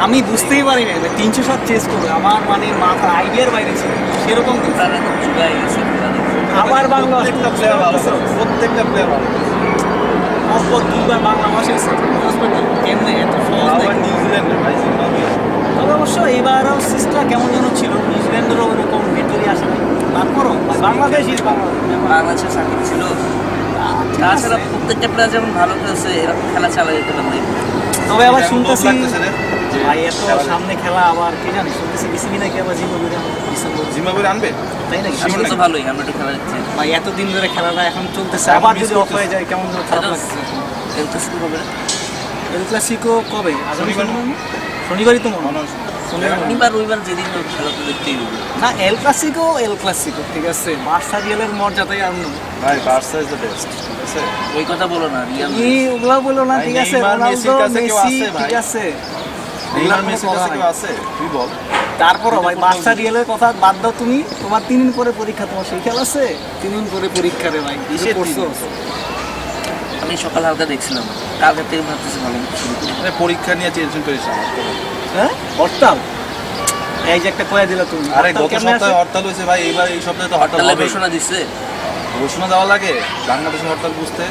আমি বুঝতেই পারি না 307 চেস করবে আমার মানে মাথা আইডিয়ার বাইরে ছিল সেরকম আবার বাংলা প্রত্যেকটা প্লেয়ার ভালো অপর দুইবার বাংলা ভাষা কেমনে এত সহজ নিউজিল্যান্ডের ভাই তবে অবশ্য এবারও সিস্টেমটা কেমন যেন ছিল নিউজিল্যান্ডেরও ওরকম ভিক্টোরি আসে না তারপরও বাংলাদেশই বাংলাদেশের সাকিব ছিল তাছাড়া প্রত্যেকটা প্লেয়ার যেমন ভালো খেলছে এরকম খেলা চালিয়ে যেতে পারলে তবে আবার শুনতেছি ভাই এত সামনে খেলা আবার কে জানি শুনতেছি বিসিবি নাকি আবার জিম্বাবুয়ে আনবে তাই নাকি আসলে তো ভালোই আমরা একটু খেলা দিচ্ছি ভাই এতদিন ধরে খেলাটা এখন চলতেছে আবার যদি অফ হয়ে যায় কেমন খারাপ লাগছে এল ক্লাসিকো হবে এল ক্লাসিকো কবে আগামী শনিবারই তো মনে হয় শনিবার রবিবার যেদিন খেলা তো দেখতেই হবে না এল ক্লাসিকো ঠিক আছে বার্সা রিয়ালের মর্যাদাই আর নেই ভাই বার্সা ইজ দ্য বেস্ট ঠিক আছে ওই কথা বলো না রিয়াল তুমি ওগুলা বলো না ঠিক আছে নেইমার, রোনালদো মেসির কাছে কেউ মেসি আছে ভাই? ঠিক আছে নেইমার মেসির কাছে কেউ আছে তুই বল তারপরও ভাই বার্সা রিয়ালের কথা বাদ দাও তুমি তোমার 3 দিন পরে পরীক্ষা তোমার সেই খেলা আছে 3 দিন পরে পরীক্ষা রে ভাই কিসে পড়ছো আমি সকাল হালকা দেখছিলাম কালকে থেকে ভাবতেছি ভালো মতো শুরু করি আরে পরীক্ষা নিয়ে টেনশন করিস না হ্যাঁ হরতাল এই যে একটা কয়া দিলা তুমি আরে হরতাল গত কেমনে সপ্তাহে আছে? হরতাল হয়েছে ভাই এইবার এই সপ্তাহে তো হরতাল তাহলে হবে ঘোষণা দিচ্ছে ঘোষণা দেওয়া লাগে বাংলাদেশের হরতাল বুঝতে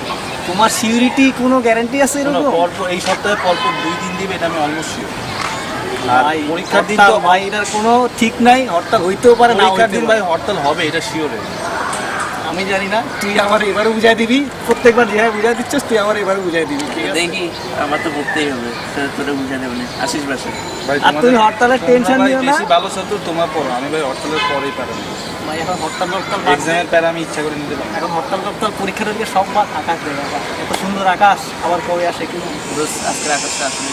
তোমার সিউরিটি কোনো গ্যারান্টি আছে শোনো, এরকম পরপর এই সপ্তাহে পরপর 2 দিন দিবে এটা আমি অলমোস্ট শিওর আর ভাই পরীক্ষার দিন তো ভাই এটার কোনো ঠিক নাই হরতাল হইতেও পারে না পরীক্ষার দিন হইতেও ভাই পারে। হরতাল হবে এটা শিওরে আমি জানি না তুই আমার এবারে বুঝাই দিবি প্রত্যেকবার যেভাবে বুঝাই দিচ্ছিস তুই আমার এবারে বুঝাই দিবি ঠিক আছে দেখি আমার তো পড়তেই হবে তোরে বুঝা দেবে না আসিস বাসে ভাই আর তুমি হরতালের টেনশন ভাই নিও না বেশি ভালো ছাত্র তোমার পড়ো আমি ভাই হরতালের পরেই পারি ভাই এখন হরতাল বাদ দে। এক্সামের প্যারা আমি ইচ্ছা করে নিতে পারি এখন হরতাল পরীক্ষাটা দিয়ে সব বাদ আকাশ দেবে আবার এত সুন্দর আকাশ আবার কবে আসে কি জানি। পুরো আজকের আকাশটা আসলে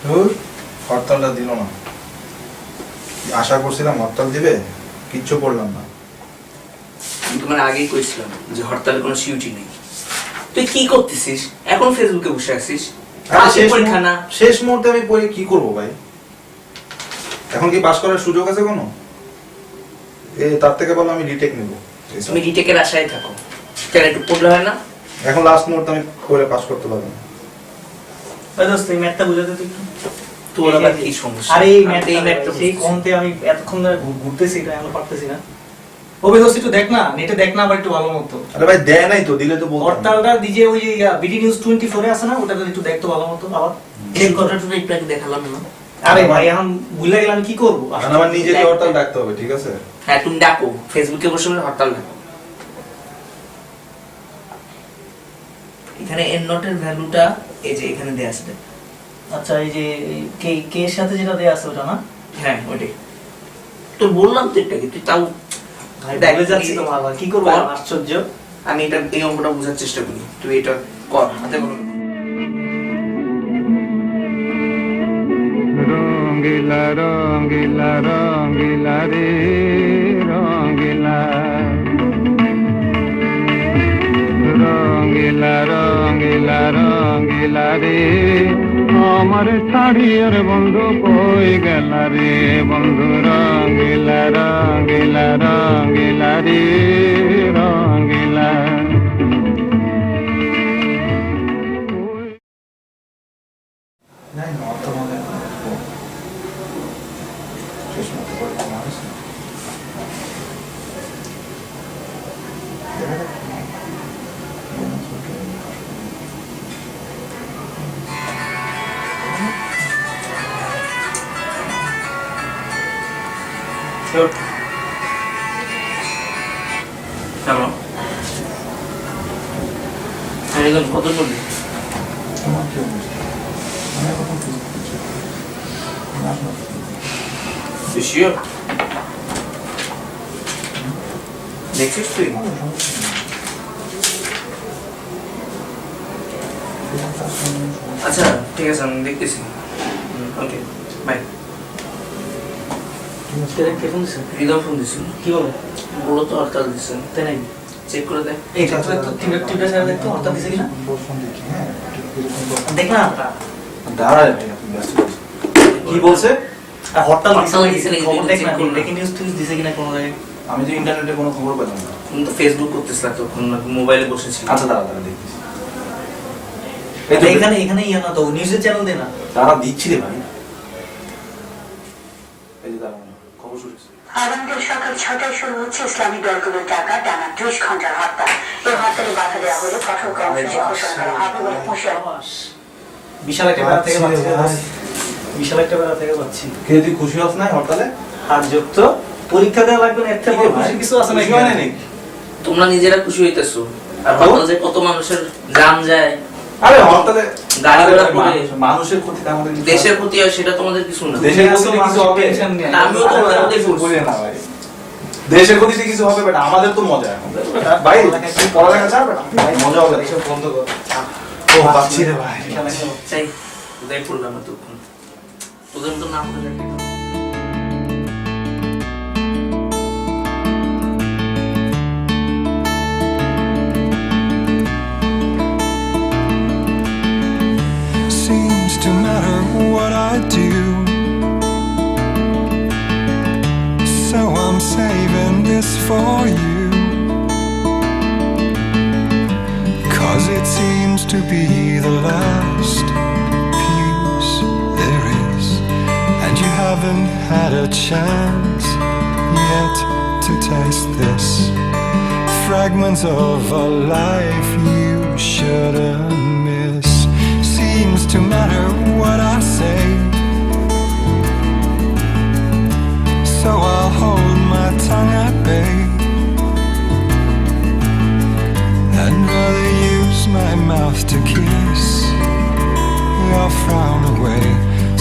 ধুর, হরতালটা দিল না আশা করছিলাম হরতাল দিবে কিচ্ছু করলাম না আমি তোমার আগেই কইছিলাম যে হরতালের কোনো সিউটি নেই তুই কি করতেছিস এখন ফেসবুকে বসে আছিস আরে কালকে পরীক্ষা না শেষ মুহূর্তে আমি পড়ে কি করব ভাই এখন কি পাস করার সুযোগ আছে কোনো তার থেকে বলো আমি রিটেক নেব তুমি রিটেকের আশায় থাকো কেন একটু পড়লে হয় না এখন লাস্ট মুহূর্তে আমি করে পাস করতে পারবো না ভাই দোস্ত এই ম্যাথটা বুঝাতে তুই তোর আবার কি সমস্যা আরে এই এই ম্যাথটা সেই বুঝতেছি। কোনতে আমি এতক্ষণ ধরে ঘুরতেছি এটা আমি পারতেছি না ওবে দোস্ত একটু দেখ না নেটে দেখ না আবার একটু ভালো মতো আরে ভাই দেয় নাই তো দিলে তো বলতাম হরতালটা দিজে ওই যে বিডি নিউজ 24 এ আছে না ওটাতে একটু দেখতো ভালো মতো আবার এই কথাটা একটু আগে দেখালাম না আরে ভাই এখন ভুলে গেলাম কি করব কারণ আমার নিজেকে হরতাল ডাকতে হবে ঠিক আছে হ্যাঁ তুমি ডাকো ফেসবুকে বসে বসে হরতাল ডাকো এখানে এন নটের ভ্যালুটা এই যে এখানে দেয়া আছে আচ্ছা এই যে কে কে এর সাথে যেটা দেয়া আছে ওটা না হ্যাঁ ওইটাই তো বললাম তো এটা কি তুই তাও ভাই দেখ, ভুলে যাচ্ছি তো বাবা কি করব কর। আশ্চর্য আমি এটা এই অঙ্কটা বোঝার চেষ্টা করি তুই এটা কর হাতে করো রঙ্গিলা রঙ্গিলা রঙ্গিলা রে রঙ্গিলা রঙ্গিলা রঙ্গিলা রঙ্গিলা রে আমার ছাড়িয়ার বন্ধু কই গেলা রে বন্ধু রঙ্গিলা রঙ্গিলা রঙ্গিলা রে রঙ্গিলা নাই না অত মানে শেষ মুহূর্তে করে মানুষ চলো এখন কত করবি তোমার কি অবস্থা আমি এখন শিওর দেখছিস তুই আচ্ছা ঠিক আছে আমি দেখতেছি ওকে বাই কে ফোন দিছে হৃদয় ফোন দিছিল কি বলে বলো তো হরতাল দিচ্ছেন তাই নাকি চেক করে দেখ। এই টিপটা ছেড়ে দেখতো হরতাল দিছে কিনা দেখ না দাঁড়া আপনি ব্যস্ত আছেন। কি বলছে? হরতাল হরতাল দিছে নাকি? খবর দেখ না check করো না। ব্রেকিং নিউজ টিউজ দিছে কিনা কোনো জায়গায়। আমি তো ইন্টারনেটে কোনো খবর পেলাম না। তুমি তো ফেসবুক করতেছিলা তখন, মোবাইলে বসেছিল। আচ্ছা দাঁড়া দেখতেছি। এখানে ইয়ে না তো নিউজের চ্যানেল দে না। দাঁড়া দিচ্ছি রে ভাই। এই যে দাঁড়া খবর শুনেছি। আগামীকাল সকাল ৬টায় শুরু হচ্ছে ইসলামী দলগুলোর ডাকা টানা ২০ ঘন্টার হরতাল। এই হরতালে বাধা দেওয়া হলে কঠোর কর্মসূচি ঘোষণা করা হবে বলে হুঁশিয়ার। বিশাল একটা বেলা থেকে পাচ্ছি বিশাল একটা বেলা থেকে পাচ্ছি কে তুই খুশি হস না হরতালে? হাত যুক্ত পরীক্ষা দেওয়া লাগবে না একটা বড় খুশি কিছু আছে খুশি নাকি হয় নাকি? তোমরা নিজেরা খুশি হইতেছো, আর হরতাল যে কত মানুষের জান যায়, আরে হরতালে গাড়ি ঘোড়া আরে পড়ে মানুষের ক্ষতি তো আমাদের কিছু দেশের হয়। ক্ষতি হয়, সেটা তোমাদের কিছু না। দেশের ক্ষতি কিছু হবে। টেনশন নেই আমিও তো ওদের মধ্যেই পড়ছি। বলে না ভাই। দেশের ক্ষতিতে কিছু হবে বাট আমাদের তো মজা এখন। ভাই তুই পড়ালেখা ছাড়বে না? ভাই মজা হবে। এসব বন্ধ কর ও পাচ্ছি রে ভাই। চাই ওদের পড়লাম না তখন, ওদের মতো নাম করে রাখি। Seems to matter what I do, so I'm saving this for you, 'cause it seems to be the last piece there is, and you haven't had a chance yet to taste this. Fragments of a life you shouldn't miss. Seems to matter what I say, so I'll hold my tongue at bay and rather use my mouth to kiss your frown away,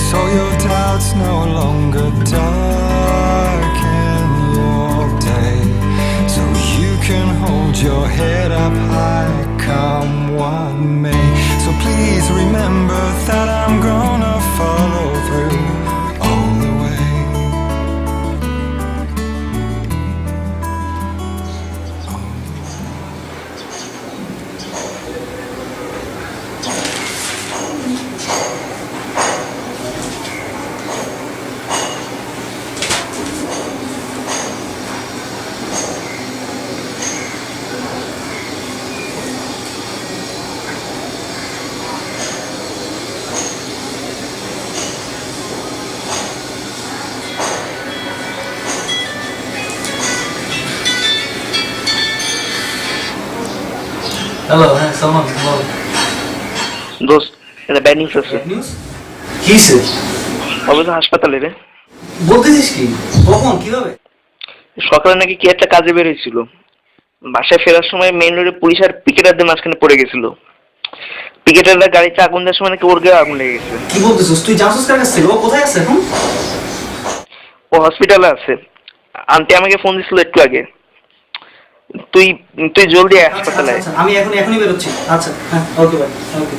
so your doubts no longer darken your day, so you can hold your head up high come what may. So please remember that I'm gonna follow through all the way. Hello হ্যাঁ সালমান বল দোস্ত, এটা bad news আছে। News কিসে অবশ্য হাসপাতালে রে। বলতেছিস কি কখন কিভাবে সকালে নাকি কি একটা কাজে বের হয়েছিল, বাসায় ফেরার সময় মেইন রোডে পুলিশ আর পিকেটারদের মাঝখানে পড়ে গেছিল। পিকেটাররা গাড়িতে আগুন দেওয়ার সময় নাকি ওর গায়ে আগুন লেগে গেছে। কি বলতেছিস তুই জানছিস কার কাছে ও কোথায় আছে এখন ও হসপিটালে আছে। আন্টি আমাকে ফোন দিছিল একটু আগে। তুই তুই জলদি আয় আচ্ছা, হাসপাতালে। আচ্ছা, আমি এখনই বেরোচ্ছি আচ্ছা হ্যাঁ ওকে ভাই ওকে